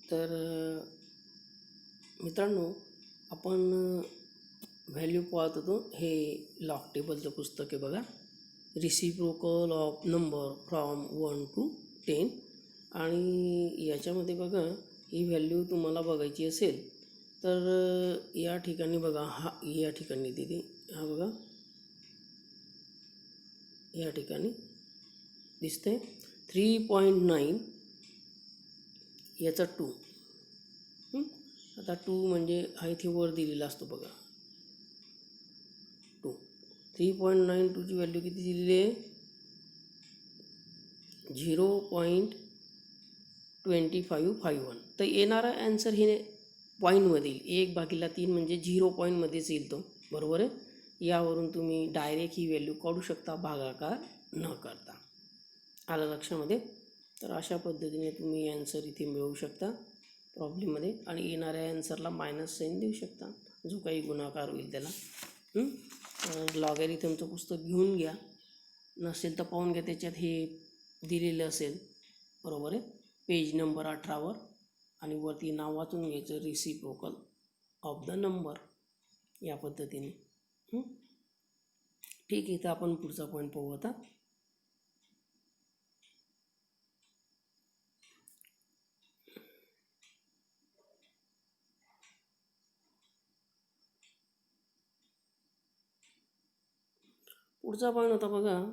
तर मित्रांनो, आपण व्हॅल्यू पाहत होतो. हे लॉग टेबलचं पुस्तक आहे बघा, reciprocal of number from 1 to 10. आणि याच्यामध्ये बघा, ही व्हॅल्यू तुम्हाला बघायची असेल तर या ठिकाणी बघा, या ठिकाणी दिली, हा बघा या ठिकाणी दिसते 3.9 याचा 2. आता 2 म्हणजे हा इथे वर दिलेला असतो बघा, 2. 3.92ची व्हॅल्यू किती दिलेली आहे? 0.2551. तर येणारा ॲन्सर हे पॉईंटमध्ये येईल. 1/3 म्हणजे 0 पॉईंटमध्येच येईल तो, बरोबर आहे. यावरून तुम्ही डायरेक्ट ही व्हॅल्यू काढू शकता भागाकार न करता. आलं लक्षामध्ये? तर अशा पद्धतीने तुम्ही ॲन्सर इथे मिळवू शकता प्रॉब्लेममध्ये, आणि येणाऱ्या ॲन्सरला मायनस साईन देऊ शकता, जो काही गुणाकार होईल त्याला. लॉगॅरिथमचं पुस्तक घेऊन घ्या, नसेल तर पाहून घ्या, त्याच्यात हे दिलेलं असेल, बरोबर आहे, पेज नंबर 18वर. आणि वरती नाव वाचून घ्यायचं, रिसिप्रोकल ऑफ द नंबर, या पद्धतीने. ठीक आहे, तर आपण पुढचा पॉईंट पाहू आता. पुढचा पॉईंट होता बघा,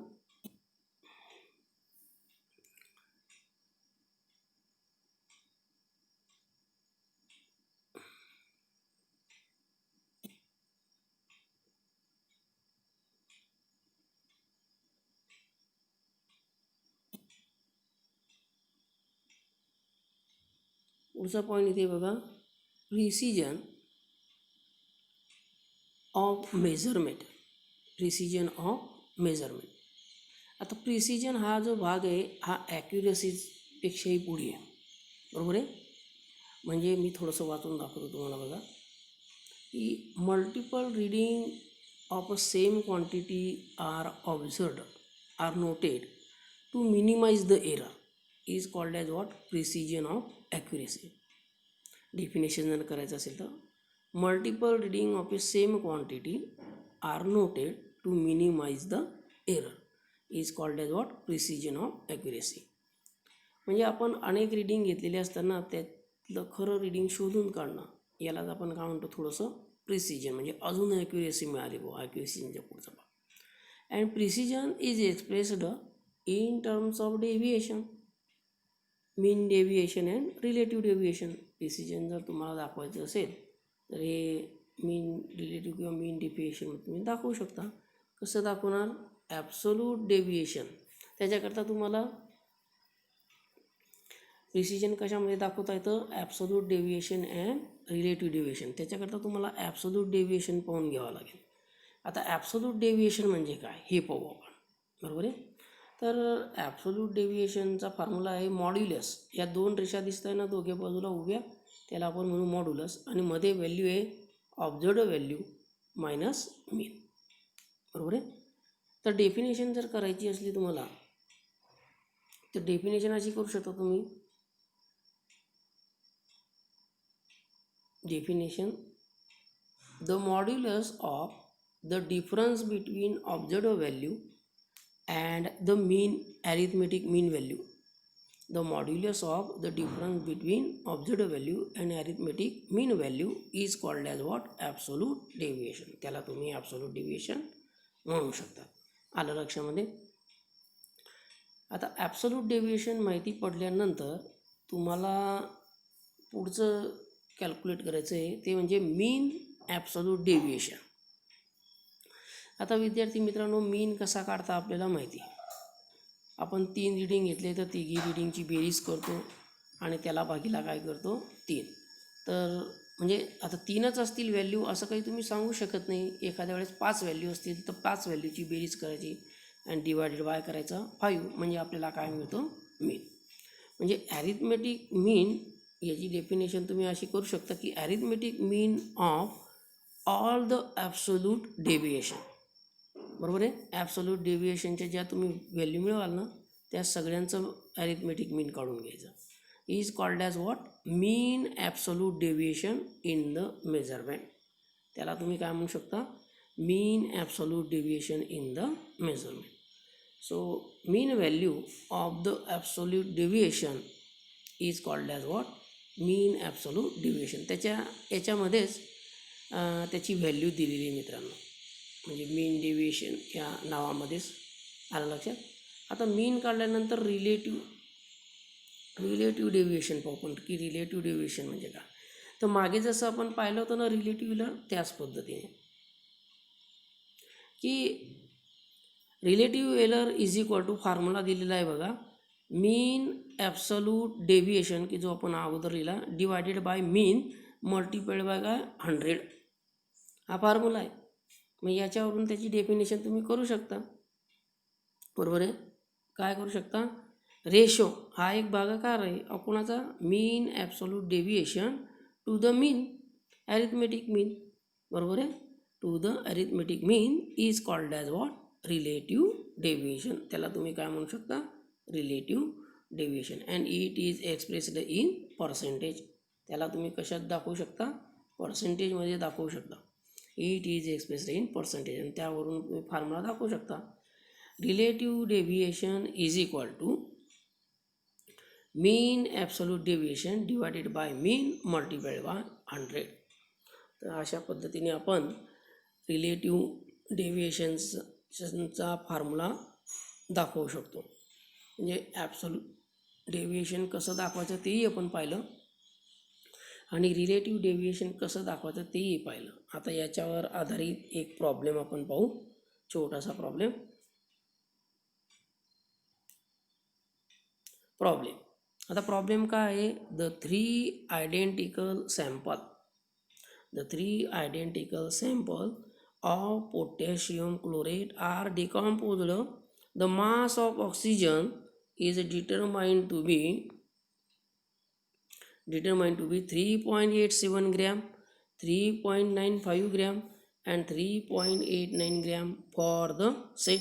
पुढचा पॉईंट इथे बघा, precision of measurement. Precision of measurement. आता प्रिसिजन हा जो भाग आहे हा ॲक्युरसीपेक्षाही पुढे आहे, बरोबर आहे. म्हणजे मी थोडंसं वाचून दाखवतो तुम्हाला बघा, की multiple reading of a same quantity are observed are noted to minimize the error is called as what? Precision of accuracy. Definition जर करायचं असेल तर, multiple reading of a same quantity are noted to minimize the error is called as what? Precision of accuracy. म्हणजे आपण अनेक reading घेतलेले असताना त्यातलं खरं रीडिंग शोधून काढणं, यालाच आपण काय म्हणतो, थोडंसं प्रिसिजन. म्हणजे अजून ॲक्युरेसी मिळाली बुवा, ॲक्युरेसीच्या पुढचा भाग. And precision is expressed in terms of deviation, mean deviation and relative deviation. Precision जर तुम्हाला दाखवायचं असेल तर हे मीन रिलेटिव्ह किंवा मीन डेव्हिएशन तुम्ही दाखवू शकता. कसं दाखवणार? Absolute deviation. त्याच्याकरता तुम्हाला प्रिसिजन कशामध्ये दाखवता येतं? Absolute deviation and relative deviation. त्याच्याकरता तुम्हाला ॲब्सोल्यूट डेव्हिएशन पाहून घ्यावं लागेल. आता ॲब्सोल्यूट डेव्हिएशन म्हणजे काय हे पाहू आपण, बरोबर आहे. तर ॲब्सोल्यूट डेव्हिएशनचा फॉर्म्युला आहे मॉड्युलस. या 2 रेषा दिसत आहे ना दोघे बाजूला उभ्या, त्याला आपण म्हणू मॉड्युलस. आणि मध्ये व्हॅल्यू आहे ऑब्झर्वड व्हॅल्यू मायनस मीन, बरोबर आहे. तर डेफिनेशन जर करायची असली तुम्हाला, तर डेफिनेशन अशी करू शकता तुम्ही. Definition: the modulus of the difference between observed value and the mean arithmetic mean value. The modulus of the difference between observed value and arithmetic mean value is called as what? Absolute deviation. त्याला तुम्ही absolute deviation म्हणू शकता. आलं लक्षामध्ये? आता absolute deviation माहिती पडल्यानंतर तुम्हाला पुढचं कॅल्क्युलेट करायचं आहे, ते म्हणजे मीन ॲब्सोल्यूट डेव्हिएशन. आता विद्यार्थी मित्रांनो, मीन कसा काढता आपल्याला माहिती आहे. आपण 3 रीडिंग घेतले तर तिघी रीडिंगची बेरीज करतो आणि त्याला भागीला काय करतो? 3. तर म्हणजे आता 3च असतील व्हॅल्यू असं काही तुम्ही सांगू शकत नाही. एखाद्या वेळेस 5 व्हॅल्यू असतील तर 5 व्हॅल्यूची बेरीज करायची आणि डिवायडेड बाय करायचा 5, म्हणजे आपल्याला काय मिळतो? मीन. म्हणजे ॲरिथमेटिक मीन याची डेफिनेशन तुम्ही अशी करू शकता की arithmetic mean of all the absolute deviation, बरोबर आहे. ॲब्सोल्यूट डेव्हिएशनच्या ज्या तुम्ही व्हॅल्यू मिळवाल ना, त्या सगळ्यांचं ॲरिथमेटिक मीन काढून घ्यायचं. Is called as what, mean absolute deviation in the measurement. त्याला तुम्ही काय म्हणू शकता, mean absolute deviation in the measurement. So mean value of the absolute deviation is called as what, mean absolute deviation. याच्यामध्येच त्याची value दिलेली आहे मित्रांनो, म्हणजे मीन डेविएशन या नावामध्येच आलं लक्षात. आता मीन काढल्यानंतर रिलेटिव्ह डेविएशन पाहू पण, की रिलेटिव्ह डेविएशन म्हणजे काय. तर मागे जसं आपण पाहिलं होतं ना रिलेटिव्हला, त्याच पद्धतीने की relative error is equal to formula दिलेला आहे बघा, मीन ॲब्सोल्यूट डेविएशन, की जो आपण अगोदर लिहिला, divided by mean multiplied bye काय 100. हा फॉर्म्युला आहे. मग याच्यावरून त्याची डेफिनेशन तुम्ही करू शकता, बरोबर आहे. काय करू शकता, रेशो हा एक भागाकार आहे कोणाचा, mean absolute deviation to the mean arithmetic mean, बरोबर आहे. To the arithmetic mean is called as what, relative deviation. त्याला तुम्ही काय म्हणू शकता, relative deviation. And it is expressed in percentage. त्याला तुम्ही कशात दाखवू शकता, पर्सेंटेजमध्ये दाखवू शकता. It is expressed in percentage, आणि त्यावरून तुम्ही फॉर्म्युला दाखवू शकता. Relative deviation is equal to mean absolute deviation divided by mean multiplied by 100. तर अशा पद्धतीने आपण रिलेटिव्ह डेविएशनचा फॉर्म्युला दाखवू शकतो. म्हणजे ॲब्सोल्यूट डेविएशन कसं दाखवायचं तेही आपण पाहिलं, आणि रिलेटिव्ह डेविएशन कसं दाखवायचं तेही पाहिलं. आता याच्यावर आधारित एक प्रॉब्लेम आपण पाहू, छोटासा प्रॉब्लेम. आता प्रॉब्लेम काय आहे, the three identical sample of potassium chlorate are decomposed. The mass of oxygen is determined to be 3.87 gram, 3.95 gram and 3.89 gram for the set.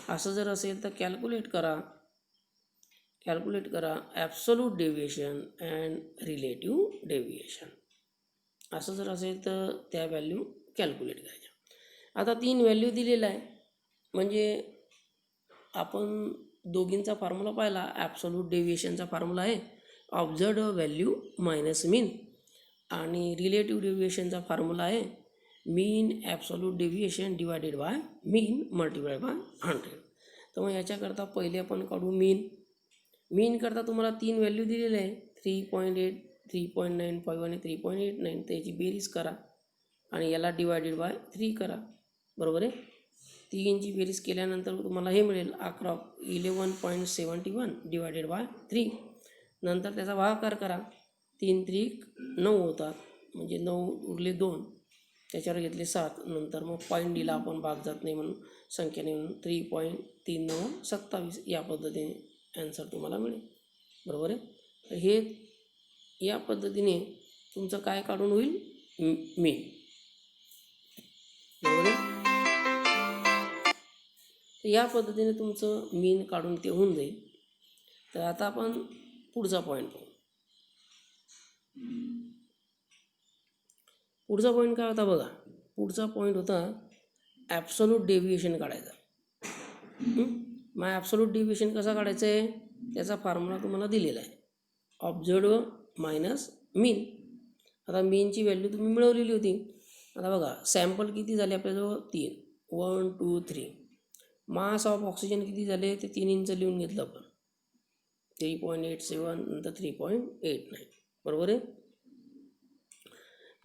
असं जर असेल तर कॅल्क्युलेट करा absolute deviation and relative deviation. असं जर असेल तर त्या व्हॅल्यू कॅल्क्युलेट करायच्या. आता 3 व्हॅल्यू दिलेला आहे, म्हणजे आपण दोघींचा फॉर्म्युला पाहिला. ॲब्सोल्यूट डेविएशनचा फॉर्म्युला आहे ऑब्झर्व्ड व्हॅल्यू मायनस मीन, आणि रिलेटिव्ह डेविएशनचा फॉर्म्युला आहे mean absolute deviation divided by mean multiplied by 100. तर मग याच्याकरता पहिले आपण काढू मीन करता तुम्हाला 3 व्हॅल्यू दिलेले आहे, 3.8, 3.95 आणि 3.89. त्याची बेरीज करा आणि याला डिवायडेड बाय 3 करा, बरोबर आहे. 3ची बेरीज केल्यानंतर तुम्हाला हे मिळेल 11.71 डिवायडेड बाय 3. नंतर त्याचा भागाकार करा, 3 त्रिक 9 होतात, म्हणजे 9 उरले 2, त्याच्यावर घेतले 7. नंतर मग पॉईंट दिला आपण, भाग जात नाही म्हणून, संख्याने म्हणून 3.3927. या पद्धतीने ॲन्सर तुम्हाला मिळेल, बरोबर आहे. तर हे या पद्धतीने तुमचं काय काढून होईल, मीन, बरोबर आहे. तर या पद्धतीने तुमचं मीन काढून ते होऊन जाईल. तर आता आपण पुढचा पॉईंट पाहू. पुढचा पॉईंट काय होता बघा, पुढचा पॉईंट होता ॲब्सोल्यूट डेविएशन काढायचा. मग ॲब्सोल्यूट डेविएशन कसा काढायचं आहे, त्याचा फॉर्म्युला तुम्हाला दिलेला आहे, ऑब्झर्व्ड मायनस मीन. आता मीनची व्हॅल्यू तुम्ही मिळवलेली होती. आता बघा सॅम्पल किती झाले आपल्याजवळ, 3, 1, 2, 3. मास ऑफ ऑक्सिजन किती झाले, ते 3 लिहून घेतलं आपण, 3.87 नंतर 3.89, बरोबर आहे.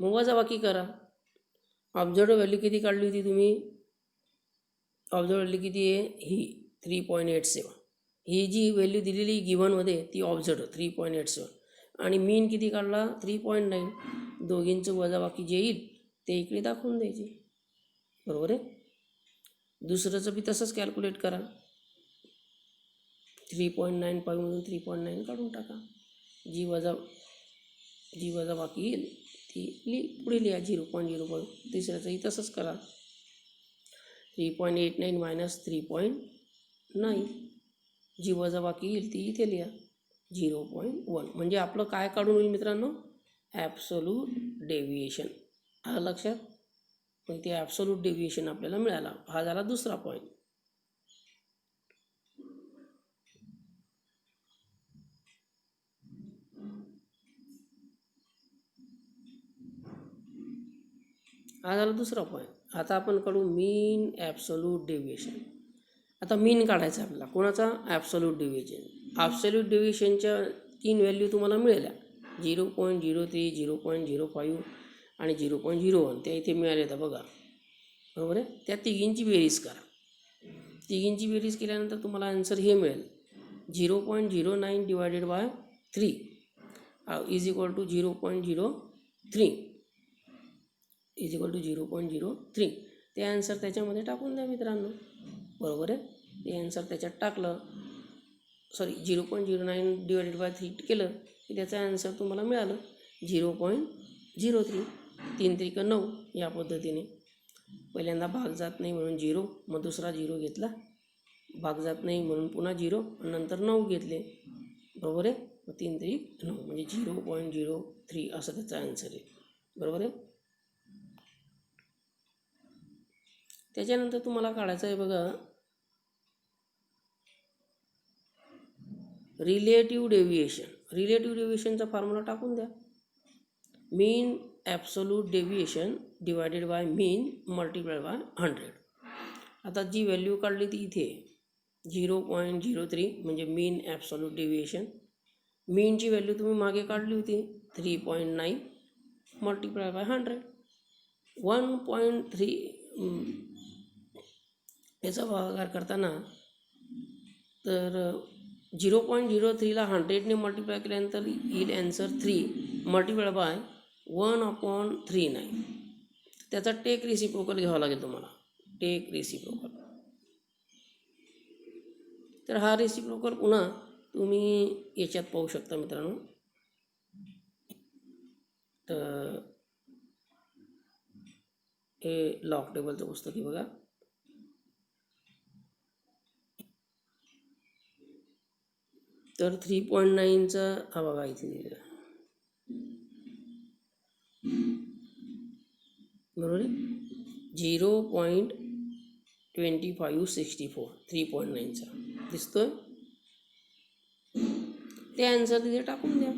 मग वजाबाकी करा. ऑब्झर्व्ड व्हॅल्यू किती काढली होती तुम्ही, ऑब्झर्व्ड व्हॅल्यू किती आहे, ही 3.87. ही जी व्हॅल्यू दिलेली गिव्हनमध्ये ती ऑब्झर्व्ड 3.87, आणि मीन किती काढला 3.9. दोघींचं वजाबाकी जे येईल ते इकडे दाखवून द्यायचे, बरोबर आहे. दुसरंचं बी तसंच कॅल्क्युलेट करा, 3.95मधून 3.9 काढून टाका. जी वजाबाकी येईल ती पुढे लिहा 0.05. तिसऱ्याचंही तसंच करा, 3.89 मायनस 3.9. जी वजाबाकी येईल ती इथे लिहा. 0.1 म्हणजे आपलं काय काढून होईल मित्रांनो, ॲब्सोल्यूट डेव्हिएशन. आलं लक्षात? मग ते ॲब्सोल्यूट डेव्हिएशन आपल्याला मिळाला. हा झाला दुसरा पॉईंट. हा झाला दुसरा पॉईंट. आता आपण काढू मीन ॲब्सोल्यूट डेव्हिएशन. आता मीन काढायचा आपल्याला कोणाचा, ॲब्सोल्यूट डेव्हिएशन. ॲब्सोल्यूट डेव्हिएशनच्या 3 व्हॅल्यू तुम्हाला मिळाल्या, 0.03, 0.05 आणि 0.01. त्या इथे मिळाल्या तर बघा, बरोबर आहे. त्या तिघींची बेरीज करा. तिघींची बेरीज केल्यानंतर तुम्हाला आन्सर हे मिळेल, 0.09 divided by 3 is equal to 0.03 is equal to 0.03. ते आन्सर त्याच्यामध्ये टाकून द्या मित्रांनो, बरोबर आहे. ते आन्सर त्याच्यात टाकलं, 0.09 डिवायडेड बाय 3 केलं की त्याचं आन्सर तुम्हाला मिळालं 0.03. 3 त्रिक 9 या पद्धतीने. पहिल्यांदा भाग जात नाही म्हणून 0, मग दुसरा 0 घेतला, भाग जात नाही म्हणून पुन्हा 0, नंतर 9 घेतले, बरोबर आहे. मग 3 त्रिक 9 म्हणजे 0.03 असं त्याचा आन्सर आहे, बरोबर आहे. त्याच्यानंतर तुम्हाला काढायचं आहे बघा, रिलेटिव्ह डेव्हिएशन. रिलेटिव्ह डेव्हिएशनचा फॉर्म्युला टाकून द्या, mean absolute deviation divided by mean multiplied by 100. आता जी व्हॅल्यू काढली ती इथे 0.03 म्हणजे मीन ॲब्सोल्यूट डेव्हिएशन. मीनची व्हॅल्यू तुम्ही मागे काढली होती 3.9 मल्टिप्लाय बाय 100, 1.3. याचा भागाकार करताना तर 0.03ला 100ने मल्टिप्लाय केल्यानंतर येईल आन्सर 3 मल्टिप्लाय बाय 1/39. त्याचा टेक रेसिप्रोकल घ्यावा लागेल तुम्हाला, टेक रेसिप्रोकल. तर हा रेसिप्रोकल पुन्हा तुम्ही याच्यात पाहू शकता मित्रांनो. तर हे लॉग टेबलचं पुस्तक आहे बघा. तर 3.9चा हा बघा इथे दिलेला, बरोबर आहे. 0.2564 3.9चा दिसतोय. ते आन्सर तिथे टाकून द्या.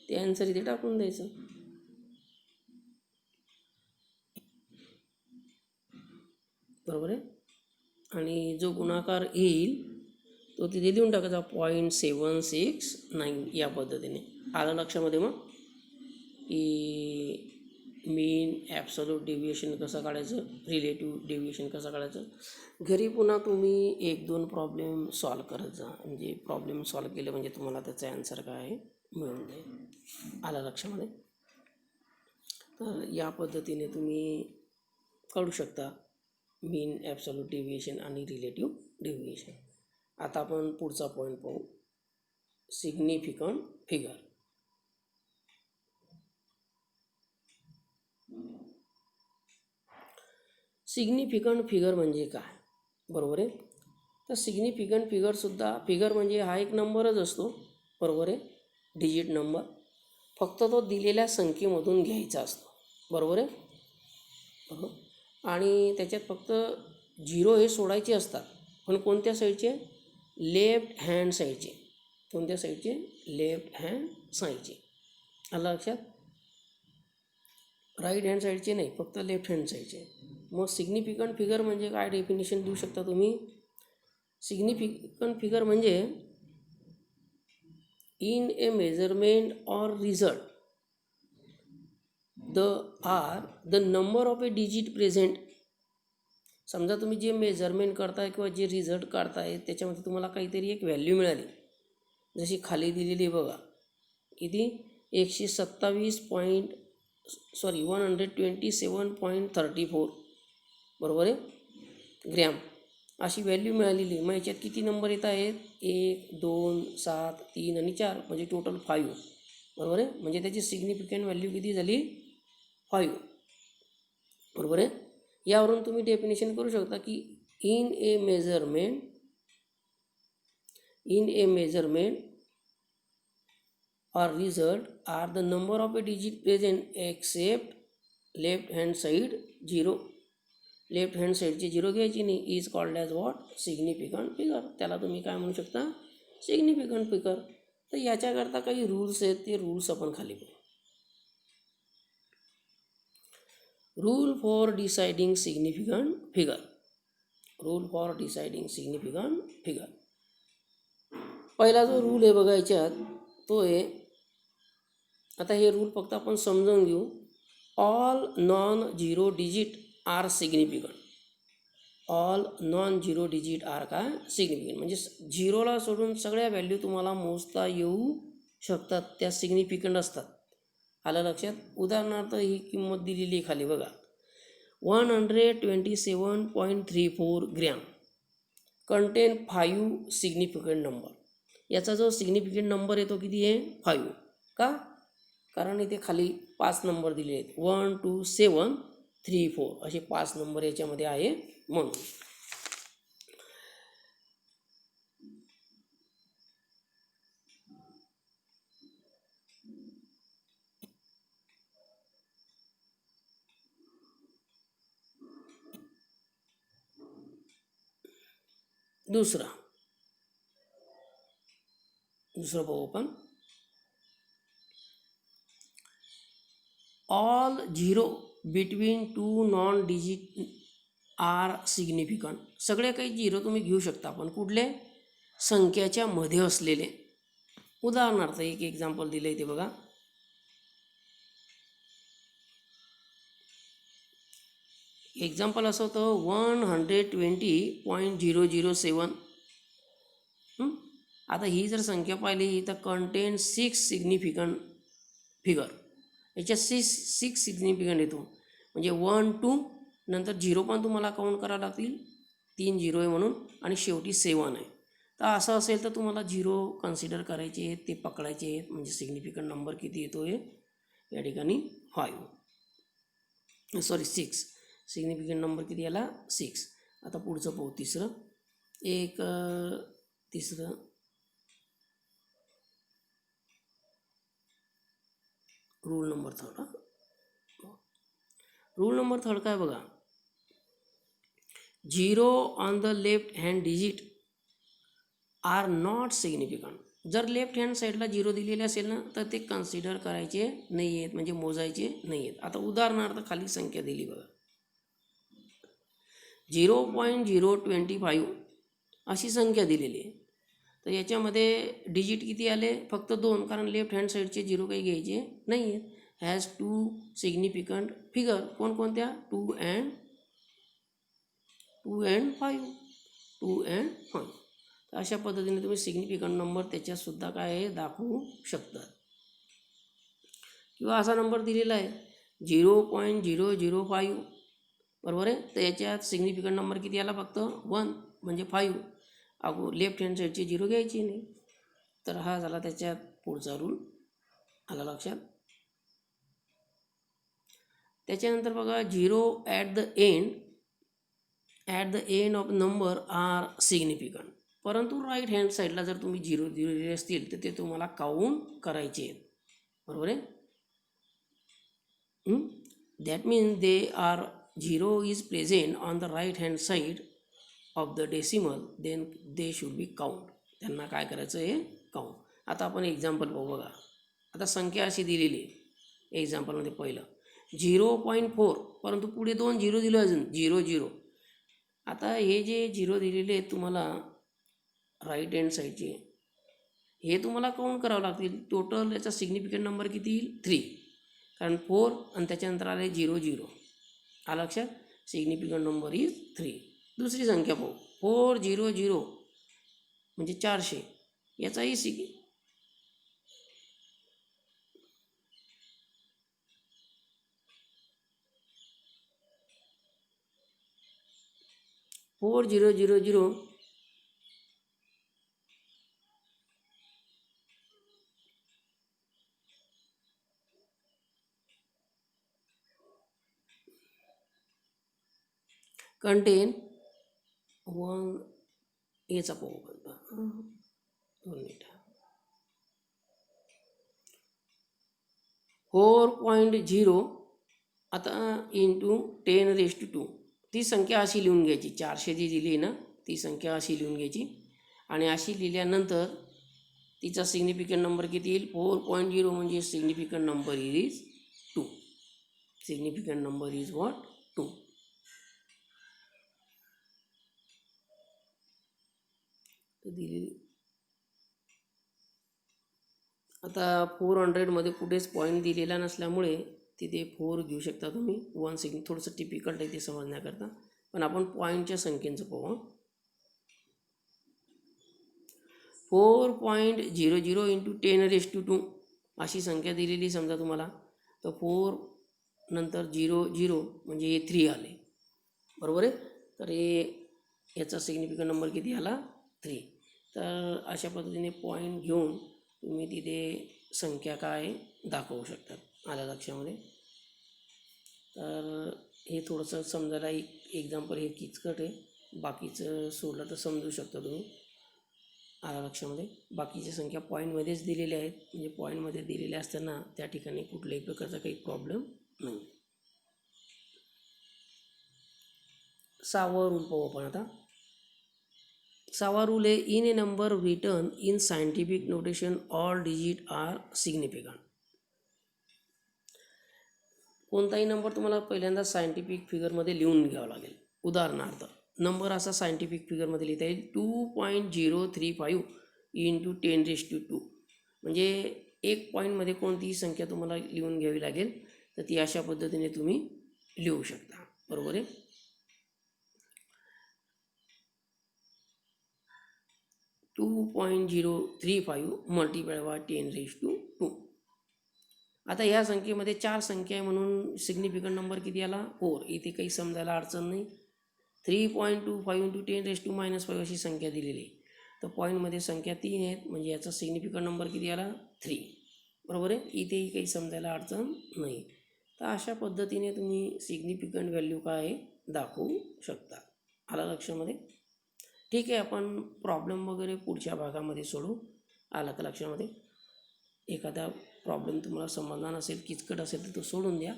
ते आन्सर इथे टाकून द्यायचं, बरोबर आहे. आणि जो गुणाकार येईल तो तिथे देऊन टाकायचा 0.769 या पद्धतीने. आलं लक्षामध्ये मग की मीन ॲब्सोल्यूट डेव्हिएशन कसं काढायचं, रिलेटिव्ह डेव्हिएशन कसं काढायचं. घरी पुन्हा तुम्ही 1-2 प्रॉब्लेम सॉल्व करत जा, म्हणजे प्रॉब्लेम सॉल्व केले म्हणजे तुम्हाला त्याचा आन्सर काय आहे मिळून जाईल. आलं लक्षामध्ये. तर या पद्धतीने तुम्ही काढू शकता मीन ॲब्सोल्यूट डेव्हिएशन आणि रिलेटिव्ह डेव्हिएशन. आता आपण पुढचा पॉईंट पाहू, सिग्निफिकंट फिगर. सिग्निफिकंट फिगर म्हणजे काय, बरोबर आहे. तर सिग्निफिकंट फिगरसुद्धा, फिगर म्हणजे हा एक नंबरच असतो, बरोबर आहे, डिजिट नंबर. फक्त तो दिलेल्या संख्येमधून घ्यायचा असतो, बरोबर आहे. आणि त्याच्यात फक्त 0 हे सोडायचे असतात, पण कोणत्या साईडचे, लेफ्ट हँड साईडचे. कोणत्या साईडचे, लेफ्ट हँड साईडचे. आलं लक्षात. राईट हँड साईडचे नाही, फक्त लेफ्ट हँड साईडचे. मग सिग्निफिकंट फिगर म्हणजे काय डेफिनेशन देऊ शकता तुम्ही. सिग्निफिकंट फिगर म्हणजे इन ए मेजरमेंट और result the number of A digit present. समजा तुम्ही जे मेजरमेंट करताय किंवा जे रिझल्ट काढताय त्याच्यामध्ये तुम्हाला काहीतरी एक व्हॅल्यू मिळाली, जशी खाली दिलेली बघा, किती 127.34 बरोबर आहे ग्रॅम अशी व्हॅल्यू मिळालेली. मग याच्यात किती नंबर येत आहेत, 1, 2, 7, 3 आणि 4 म्हणजे टोटल 5, बरोबर आहे. म्हणजे त्याची सिग्निफिकंट व्हॅल्यू किती झाली, 5, बरोबर आहे. यावरून तुम्ही डेफिनेशन करू शकता की in A measurement or result are the number of a digit present except left hand side 0. Left hand साईडची 0 घ्यायची नाही. Is called as what? Significant figure. त्याला तुम्ही काय म्हणू शकता? Significant figure. तर याच्याकरता काही रूल्स आहेत, ते रूल्स आपण खाली पाहू. Rule for deciding significant figure. Rule for deciding significant figure. पहिला जो रूल आहे बघा याच्यात, तो आहे, आता हे रूल फक्त आपण समजून घेऊ. All non zero digit are significant. All non zero digit are काय? सिग्निफिकंट. म्हणजे झिरोला सोडून सगळ्या व्हॅल्यू तुम्हाला मोजता येऊ शकतात, त्या सिग्निफिकंट असतात. आलं लक्षात? उदाहरणार्थ ही किंमत दिलेली आहे खाली बघा, 127.34 ग्रॅम कंटेन 5 सिग्निफिकंट नंबर. याचा जो सिग्निफिकंट नंबर आहे तो किती आहे? 5. का? कारण इथे खाली 5 नंबर दिले आहेत. 1 2 7 3 4 असे 5 नंबर याच्यामध्ये आहे म्हणून. दुसरं पाहू आपण. All zero between 2 non digit are significant. सगळे काही झिरो तुम्ही घेऊ शकता, पण कुठले? संख्याच्या मध्ये असलेले. उदाहरणार्थ एक एक्झाम्पल दिलं आहे ते बघा. एक्झाम्पल असं होतं 120.007. आता ही जर संख्या पाहिली तर कंटेन 6 सिग्निफिकंट फिगर. याच्यात 6 सिग्निफिकंट येतो, म्हणजे 1 2 नंतर 0 पण तुम्हाला काउंट करावं लागतील, 3 0 आहे म्हणून, आणि शेवटी 7 आहे. तर असं असेल तर तुम्हाला 0 कन्सिडर करायचे आहेत, ते पकडायचे आहेत. म्हणजे सिग्निफिकंट नंबर किती येतो आहे या ठिकाणी? 6. सिग्निफिकंट नंबर किती याला? 6. आता पुढचं पाहू. तिसरं रूल नंबर 3. रूल नंबर 3 काय बघा, 0 on the left hand digit are not significant. जर लेफ्ट हँड साईडला 0 दिलेले असेल ना, तर ते कन्सिडर करायचे नाही आहेत, म्हणजे मोजायचे नाही आहेत. आता उदाहरणार्थ खाली संख्या दिली बघा, 0.025 अशी संख्या दिलेली आहे. तर याच्यामध्ये डिजिट किती आले? फक्त 2, कारण लेफ्ट हँड साईडचे 0 काही घ्यायचे नाही आहेत. Has 2 significant figure. कोणकोणत्या? 2 and 5. 2 and 5. तर अशा पद्धतीने तुम्ही सिग्निफिकंट नंबर त्याच्यातसुद्धा काय आहे दाखवू शकतात. किंवा असा नंबर दिलेला आहे 0.005, बरोबर आहे. तर याच्यात सिग्निफिकंट नंबर किती आला? फक्त 1, म्हणजे 5. लेफ्ट हँड साईडची 0 घ्यायची नाही. तर हा झाला त्याच्यात पुढचा रूल. आला लक्षात? त्याच्यानंतर बघा, 0 at the end of number are significant. परंतु राईट हँड साईडला जर तुम्ही 0 दिलेले असतील तर ते तुम्हाला काउंट करायचे आहेत, बरोबर आहे. That means they are 0 is present on the right hand side of the decimal, then they should be count. त्यांना काय करायचं आहे? काउंट. आता आपण एक्झाम्पल पाहू बघा. आता संख्या अशी दिलेली आहे एक्झाम्पलमध्ये. पहिलं 0.4, परंतु पुढे 2 0 दिलं, अजून 0 0. आता हे जे 0 दिलेले आहेत तुम्हाला राईट हँड साईडचे, हे तुम्हाला काउंट करावं लागतील. टोटल याचा सिग्निफिकंट नंबर किती येईल? 3, कारण 4 आणि त्याच्यानंतर आले 0 0. आलं लक्षात? Significant number is 3. दुसरी संख्या पाहू, 400 म्हणजे 400. याचाही 4000. कंटेन वन याचा पाहू करता 2 मिनिट 4.0 आता इंटू 10⁻². ती संख्या अशी लिहून घ्यायची, 400 जी दिली आहे ना ती संख्या अशी लिहून घ्यायची आणि अशी लिहिल्यानंतर तिचा सिग्निफिकंट नंबर किती येईल 4.0 म्हणजे significant number is 2. Significant number is what 2. दिलेली आता 400मध्ये कुठेच पॉईंट दिलेला नसल्यामुळे तिथे 4 घेऊ शकता तुम्ही. 1 थोडंसं टिपिकल आहे ते समजण्याकरता, पण आपण पॉईंटच्या संख्येचं पाहू. 4.00 इंटू 10⁻² अशी संख्या दिलेली समजा तुम्हाला, तर 4 नंतर 00 म्हणजे हे 3 आले, बरोबर आहे. तर हे याचा सिग्निफिकंट नंबर किती आला 3. तर अशा पद्धतीने पॉईंट घेऊन तुम्ही तिथे संख्या काय दाखवू शकतात. आल्या लक्षामध्ये. तर हे थोडंसं समजायला एक एक्झाम्पल हे किचकट आहे, बाकीचं सोडलं तर समजू शकता तुम्ही. आल्या लक्षामध्ये. बाकीच्या संख्या पॉईंटमध्येच दिलेल्या आहेत, म्हणजे पॉईंटमध्ये दिलेल्या असताना त्या ठिकाणी कुठल्याही प्रकारचा काही प्रॉब्लेम नाही. 6वा रूल पाहू आपण आता. 6वा रूल आहे in a number return in scientific notation all digit are significant. कोणताही नंबर तुम्हाला पहिल्यांदा सायंटिफिक फिगरमध्ये लिहून घ्यावा लागेल. उदाहरणार्थ नंबर असा सायंटिफिक फिगरमध्ये लिहिता येईल 2.035 इंटू 10⁻². म्हणजे एक पॉईंटमध्ये कोणतीही संख्या तुम्हाला लिहून घ्यावी लागेल, तर ती अशा पद्धतीने तुम्ही लिहू शकता, बरोबर आहे. .035 मल्टिप्लाय बाय 10⁻². आता ह्या संख्येमध्ये 4 संख्या आहे म्हणून सिग्निफिकंट नंबर किती आला 4. इथे काही समजायला अडचण नाही. 3.25 इंटू 10⁻⁻5 अशी संख्या दिलेली आहे, तर पॉईंटमध्ये संख्या 3 आहेत म्हणजे याचा सिग्निफिकंट नंबर किती आला 3, बरोबर आहे. इथेही काही समजायला अडचण नाही. तर अशा पद्धतीने तुम्ही सिग्निफिकंट व्हॅल्यू काय दाखवू शकता. आला लक्षामध्ये. ठीक आहे, आपण प्रॉब्लेम वगैरे पुढच्या भागामध्ये सोडू. आला का लक्षामध्ये. एखादा प्रॉब्लेम तुम्हाला समजला नसेल, किचकट असेल तर तो सोडून द्या,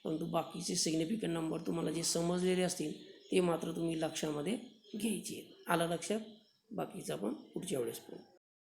परंतु बाकीचे सिग्निफिकंट नंबर तुम्हाला जे समजलेले असतील ते मात्र तुम्ही लक्षामध्ये घ्यायचे. आलं लक्षात. बाकीचं आपण पुढच्या वेळेस पाहू.